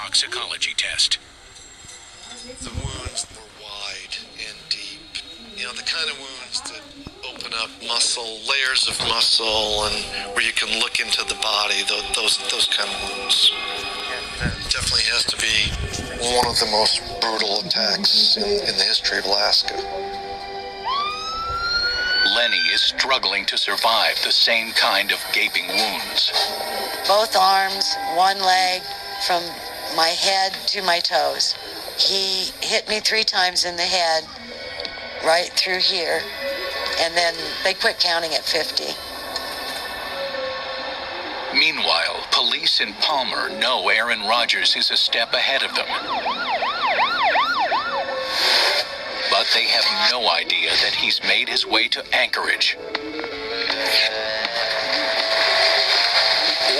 toxicology test. The wounds were wide and deep. You know, the kind of wounds that open up muscle, layers of muscle, and where you can look into the body, those kind of wounds. Definitely has to be one of the most brutal attacks in the history of Alaska. Lenny is struggling to survive the same kind of gaping wounds. Both arms, one leg, from my head to my toes. He hit me 3 times in the head, right through here, and then they quit counting at 50. Meanwhile, police in Palmer know Aaron Rodgers is a step ahead of them. But they have no idea that he's made his way to Anchorage.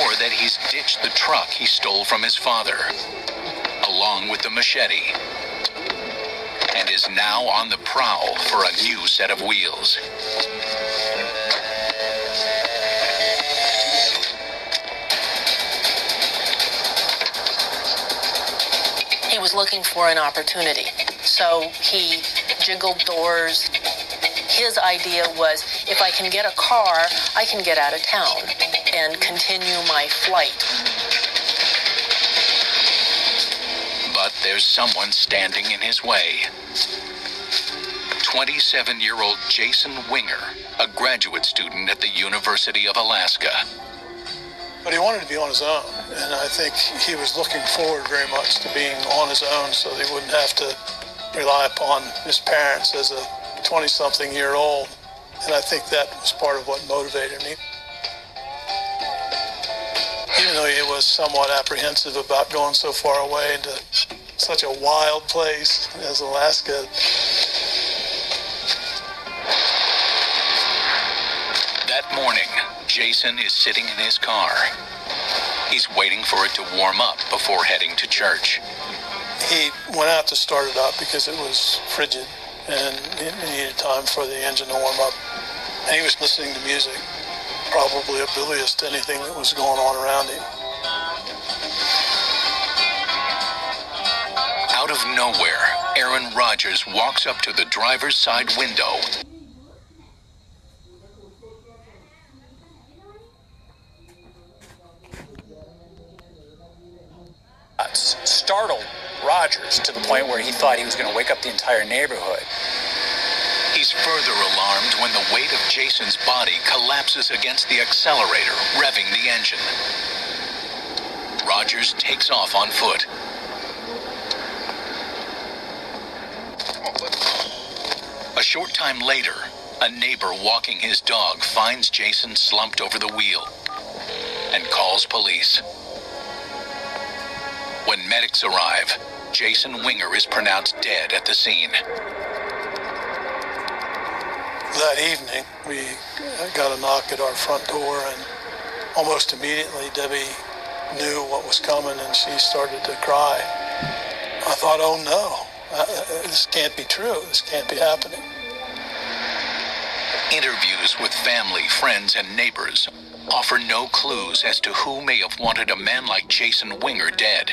Or that he's ditched the truck he stole from his father, along with the machete, and is now on the prowl for a new set of wheels. He was looking for an opportunity, so he jiggled doors. His idea was, if I can get a car, I can get out of town and continue my flight. But there's someone standing in his way. 27-year-old Jason Winger, a graduate student at the University of Alaska. But he wanted to be on his own, and I think he was looking forward very much to being on his own so that he wouldn't have to rely upon his parents as a 20-something-year-old, and I think that was part of what motivated me. Even though he was somewhat apprehensive about going so far away into such a wild place as Alaska. That morning, Jason is sitting in his car. He's waiting for it to warm up before heading to church. He went out to start it up because it was frigid and it needed time for the engine to warm up. And he was listening to music, probably oblivious to anything that was going on around him. Out of nowhere, Aaron Rodgers walks up to the driver's side window. Startled Rodgers to the point where he thought he was going to wake up the entire neighborhood. He's further alarmed when the weight of Jason's body collapses against the accelerator, revving the engine. Rodgers takes off on foot. A short time later, a neighbor walking his dog finds Jason slumped over the wheel and calls police. When medics arrive, Jason Winger is pronounced dead at the scene. That evening, we got a knock at our front door, and almost immediately Debbie knew what was coming, and she started to cry. I thought, oh no, this can't be true. This can't be happening. Interviews with family, friends, and neighbors offer no clues as to who may have wanted a man like Jason Winger dead.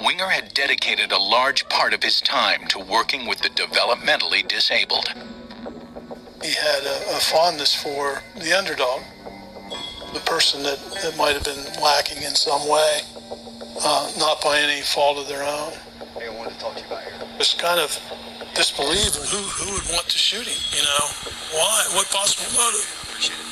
Winger had dedicated a large part of his time to working with the developmentally disabled. He had a fondness for the underdog, the person that might have been lacking in some way, not by any fault of their own. I wanted to talk to you about here. Just kind of disbelieved who would want to shoot him, you know? Why? What possible motive? Appreciate it.